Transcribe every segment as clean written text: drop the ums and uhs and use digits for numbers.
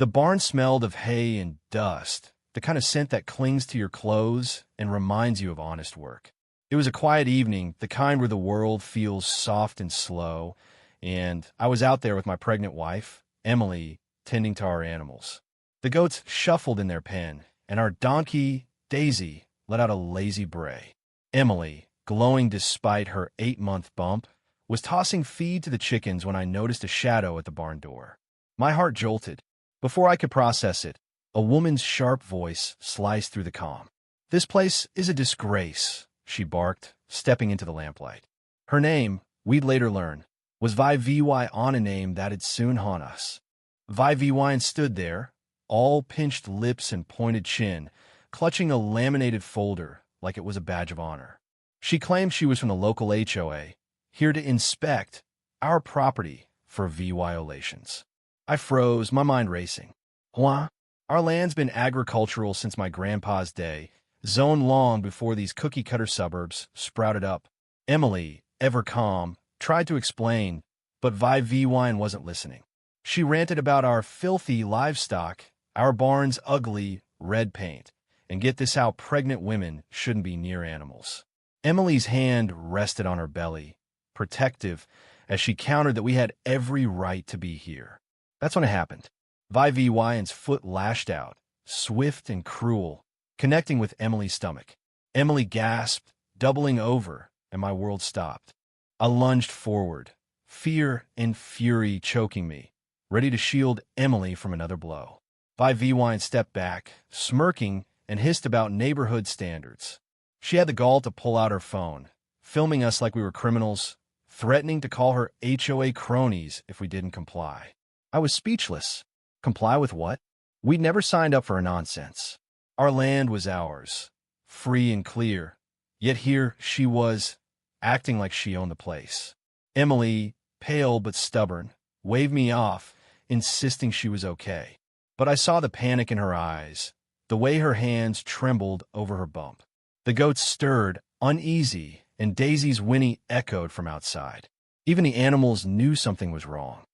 The barn smelled of hay and dust, the kind of scent that clings to your clothes and reminds you of honest work. It was a quiet evening, the kind where the world feels soft and slow, and I was out there with my pregnant wife, Emily, tending to our animals. The goats shuffled in their pen, and our donkey, Daisy, let out a lazy bray. Emily, glowing despite her 8-month bump, was tossing feed to the chickens when I noticed a shadow at the barn door. My heart jolted. Before I could process it, a woman's sharp voice sliced through the calm. "This place is a disgrace," she barked, stepping into the lamplight. Her name, we'd later learn, was Vi Vy, on a name that'd soon haunt us. Vi Vy stood there, all pinched lips and pointed chin, clutching a laminated folder like it was a badge of honor. She claimed she was from the local HOA, here to inspect our property for violations. I froze, my mind racing. What? Our land's been agricultural since my grandpa's day, zoned long before these cookie-cutter suburbs sprouted up. Emily, ever calm, tried to explain, but Vi Vy wasn't listening. She ranted about our filthy livestock, our barn's ugly red paint, and get this, how pregnant women shouldn't be near animals. Emily's hand rested on her belly, protective, as she countered that we had every right to be here. That's when it happened. Vi Vy's foot lashed out, swift and cruel, connecting with Emily's stomach. Emily gasped, doubling over, and my world stopped. I lunged forward, fear and fury choking me, ready to shield Emily from another blow. Vi Vy stepped back, smirking, and hissed about neighborhood standards. She had the gall to pull out her phone, filming us like we were criminals, threatening to call her HOA cronies if we didn't comply. I was speechless. Comply with what? We'd never signed up for her nonsense. Our land was ours, free and clear, yet here she was, acting like she owned the place. Emily, pale but stubborn, waved me off, insisting she was okay. But I saw the panic in her eyes, the way her hands trembled over her bump. The goats stirred, uneasy, and Daisy's whinny echoed from outside. Even the animals knew something was wrong.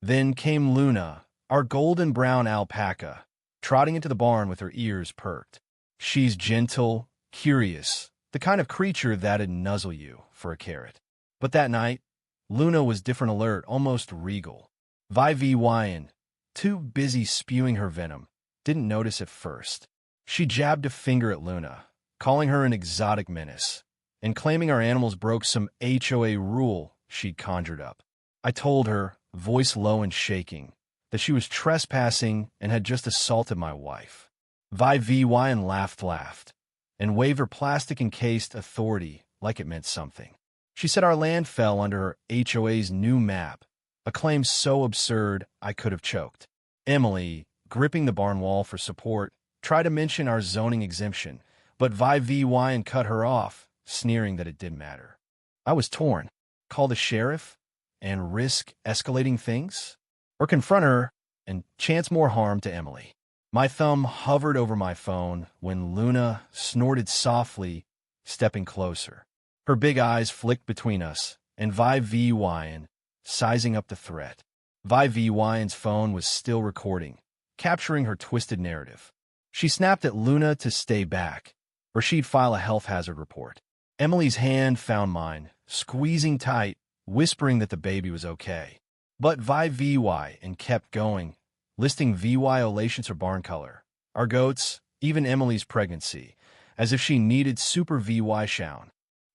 Then came Luna, our golden brown alpaca, trotting into the barn with her ears perked. She's gentle, curious, the kind of creature that'd nuzzle you for a carrot. But that night, Luna was different, alert, almost regal. Vi Vy, too busy spewing her venom, didn't notice at first. She jabbed a finger at Luna, calling her an exotic menace, and claiming our animals broke some HOA rule she'd conjured up. I told her, voice low and shaking, that she was trespassing and had just assaulted my wife. Vi Vy laughed, and waved her plastic-encased authority like it meant something. She said our land fell under her HOA's new map, a claim so absurd I could have choked. Emily, gripping the barn wall for support, tried to mention our zoning exemption, but Vi Vy cut her off, sneering that it didn't matter. I was torn. Call the sheriff and risk escalating things? Or confront her and chance more harm to Emily? My thumb hovered over my phone when Luna snorted softly, stepping closer. Her big eyes flicked between us, and Vi Vy sizing up the threat. Vi Vy's phone was still recording, capturing her twisted narrative. She snapped at Luna to stay back, or she'd file a health hazard report. Emily's hand found mine, squeezing tight, whispering that the baby was okay. But Vi Vy kept going, listing violations for barn color, our goats, even Emily's pregnancy, as if she needed super VY shown.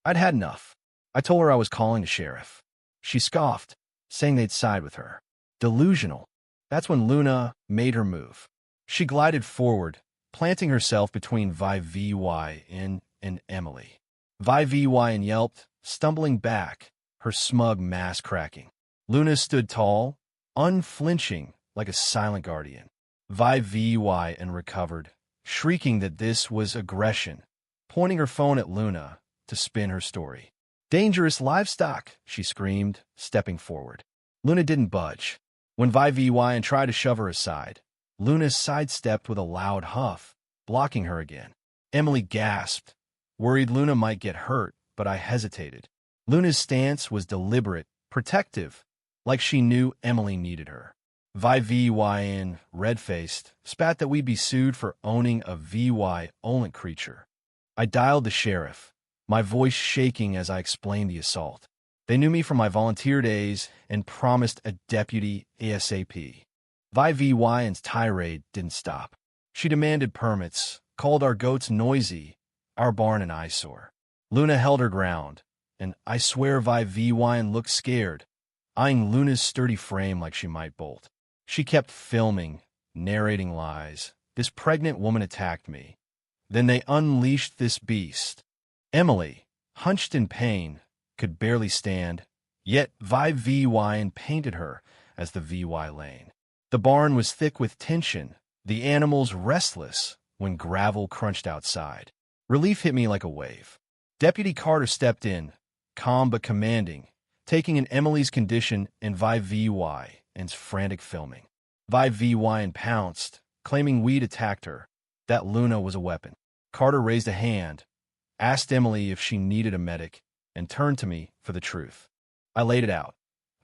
I'd had enough. I told her I was calling the sheriff. She scoffed, saying they'd side with her. Delusional. That's when Luna made her move. She glided forward, planting herself between Vi Vy and Emily. Vi Vy yelped, stumbling back, her smug mask cracking. Luna stood tall, unflinching like a silent guardian. Vi Vy recovered, shrieking that this was aggression, pointing her phone at Luna to spin her story. Dangerous livestock, she screamed, stepping forward. Luna didn't budge. When Vi Vy tried to shove her aside, Luna sidestepped with a loud huff, blocking her again. Emily gasped, worried Luna might get hurt, but I hesitated. Luna's stance was deliberate, protective, like she knew Emily needed her. VYN, red-faced, spat that we'd be sued for owning a VY-olent creature. I dialed the sheriff, my voice shaking as I explained the assault. They knew me from my volunteer days and promised a deputy ASAP. VYN's tirade didn't stop. She demanded permits, called our goats noisy, our barn an eyesore. Luna held her ground, and I swear VYN looked scared, eyeing Luna's sturdy frame like she might bolt. She kept filming, narrating lies. This pregnant woman attacked me. Then they unleashed this beast. Emily, hunched in pain, could barely stand, yet VYN painted her as the VY lane. The barn was thick with tension, the animals restless when gravel crunched outside. Relief hit me like a wave. Deputy Carter stepped in, calm but commanding, taking in Emily's condition and VYN's frantic filming. VYN pounced, claiming we'd attacked her, that Luna was a weapon. Carter raised a hand, asked Emily if she needed a medic, and turned to me for the truth. I laid it out.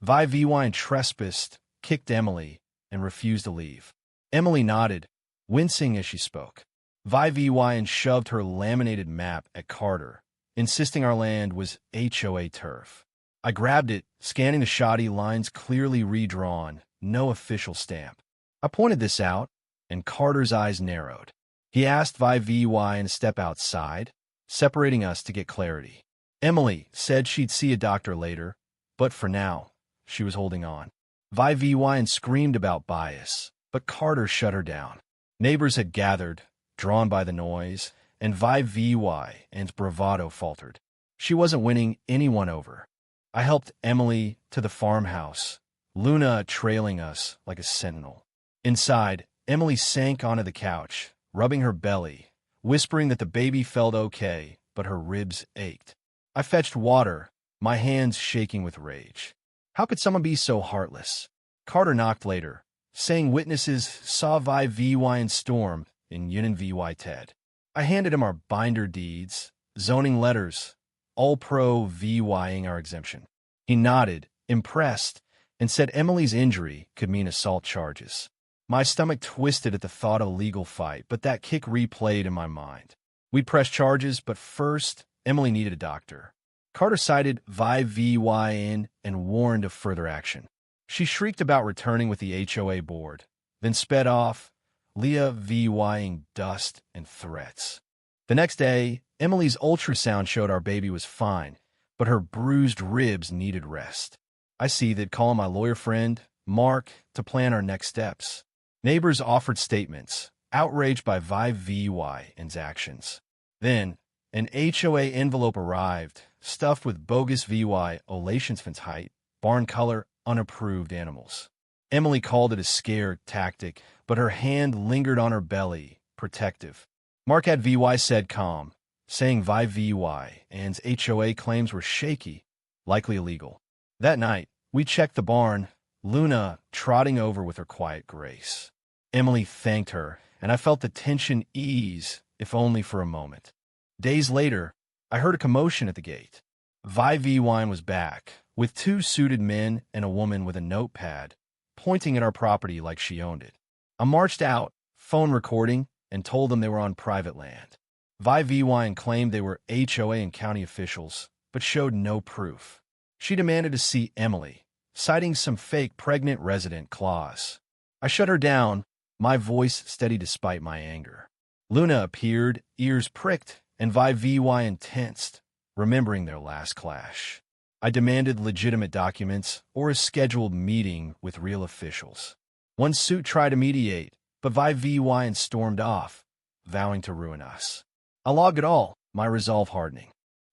VYN trespassed, kicked Emily, and refused to leave. Emily nodded, wincing as she spoke. VYN shoved her laminated map at Carter, insisting our land was HOA turf. I grabbed it, scanning the shoddy lines clearly redrawn, no official stamp. I pointed this out, and Carter's eyes narrowed. He asked VYN to step outside, separating us to get clarity. Emily said she'd see a doctor later, but for now, she was holding on. VYN screamed about bias, but Carter shut her down. Neighbors had gathered, drawn by the noise, and VYN's bravado faltered. She wasn't winning anyone over. I helped Emily to the farmhouse, Luna trailing us like a sentinel. Inside, Emily sank onto the couch, rubbing her belly, whispering that the baby felt okay, but her ribs ached. I fetched water, my hands shaking with rage. How could someone be so heartless? Carter knocked later, saying witnesses saw VYN storm in Yunin VY Ted. I handed him our binder deeds, zoning letters, all pro VYing our exemption. He nodded, impressed, and said Emily's injury could mean assault charges. My stomach twisted at the thought of a legal fight, but that kick replayed in my mind. We'd press charges, but first, Emily needed a doctor. Carter cited VYN and warned of further action. She shrieked about returning with the HOA board, then sped off, Leah VYing dust and threats. The next day, Emily's ultrasound showed our baby was fine, but her bruised ribs needed rest. I seethed, calling my lawyer friend, Mark, to plan our next steps. Neighbors offered statements, outraged by VYN's actions. Then, an HOA envelope arrived, stuffed with bogus VY Olationsman's height, barn color, unapproved animals. Emily called it a scare tactic, but her hand lingered on her belly, protective. Mark had VY said calm, saying VYN's HOA claims were shaky, likely illegal. That night, we checked the barn, Luna trotting over with her quiet grace. Emily thanked her, and I felt the tension ease, if only for a moment. Days later, I heard a commotion at the gate. VYN was back, with two suited men and a woman with a notepad, pointing at our property like she owned it. I marched out, phone recording, and told them they were on private land. VYN claimed they were HOA and county officials, but showed no proof. She demanded to see Emily, citing some fake pregnant resident clause. I shut her down, my voice steady despite my anger. Luna appeared, ears pricked, and VYN tensed, remembering their last clash. I demanded legitimate documents or a scheduled meeting with real officials. One suit tried to mediate, but VYN stormed off, vowing to ruin us. I logged it all, my resolve hardening.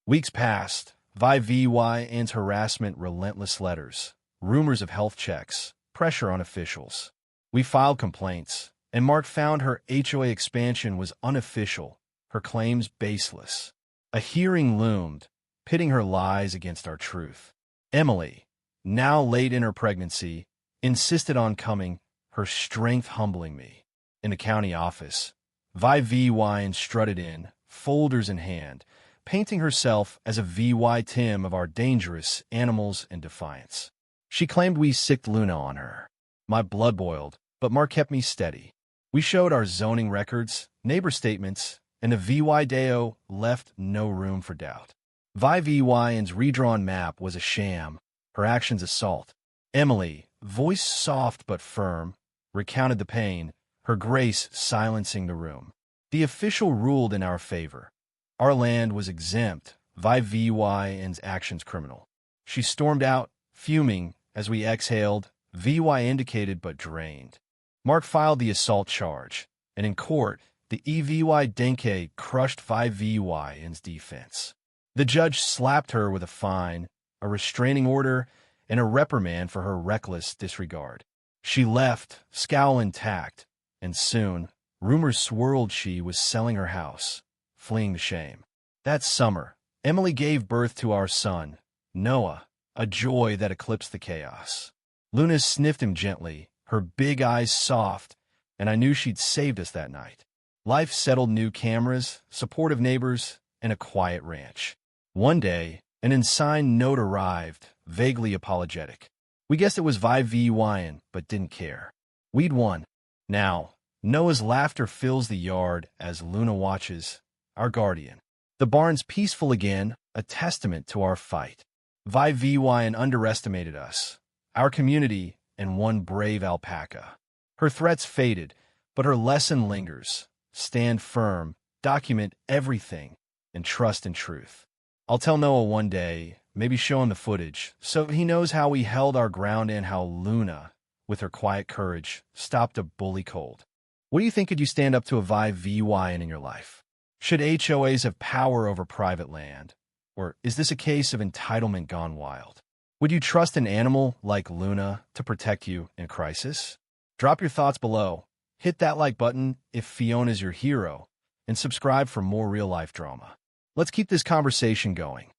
Weeks passed, VYN's harassment, relentless letters, rumors of health checks, pressure on officials. We filed complaints, and Mark found her HOA expansion was unofficial, her claims baseless. A hearing loomed, pitting her lies against our truth. Emily, now late in her pregnancy, insisted on coming, her strength humbling me. In the county office, VYN strutted in, folders in hand, painting herself as a VY Tim of our dangerous animals and defiance. She claimed we sicked Luna on her. My blood boiled, but Mark kept me steady. We showed our zoning records, neighbor statements, and the VY Deo left no room for doubt. VY's redrawn map was a sham, her actions assault. Emily, voice soft but firm, recounted the pain, her grace silencing the room. The official ruled in our favor. Our land was exempt, VY's actions criminal. She stormed out, fuming, as we exhaled, VY indicated but drained. Mark filed the assault charge, and in court, the EVY Denke crushed VY's defense. The judge slapped her with a fine, a restraining order, and a reprimand for her reckless disregard. She left, scowl intact, and soon, rumors swirled she was selling her house, fleeing the shame. That summer, Emily gave birth to our son, Noah, a joy that eclipsed the chaos. Luna sniffed him gently, her big eyes soft, and I knew she'd saved us that night. Life settled, new cameras, supportive neighbors, and a quiet ranch. One day, an unsigned note arrived, vaguely apologetic. We guessed it was VYN, but didn't care. We'd won. Now, Noah's laughter fills the yard as Luna watches, our guardian. The barn's peaceful again, a testament to our fight. VYN underestimated us, our community, and one brave alpaca. Her threats faded, but her lesson lingers. Stand firm, document everything, and trust in truth. I'll tell Noah one day, maybe show him the footage, so he knows how we held our ground and how Luna, with her quiet courage, stopped a bully cold. What do you think? Could you stand up to a VYN in your life? Should HOAs have power over private land? Or is this a case of entitlement gone wild? Would you trust an animal like Luna to protect you in crisis? Drop your thoughts below. Hit that like button if Fiona's your hero, and subscribe for more real-life drama. Let's keep this conversation going.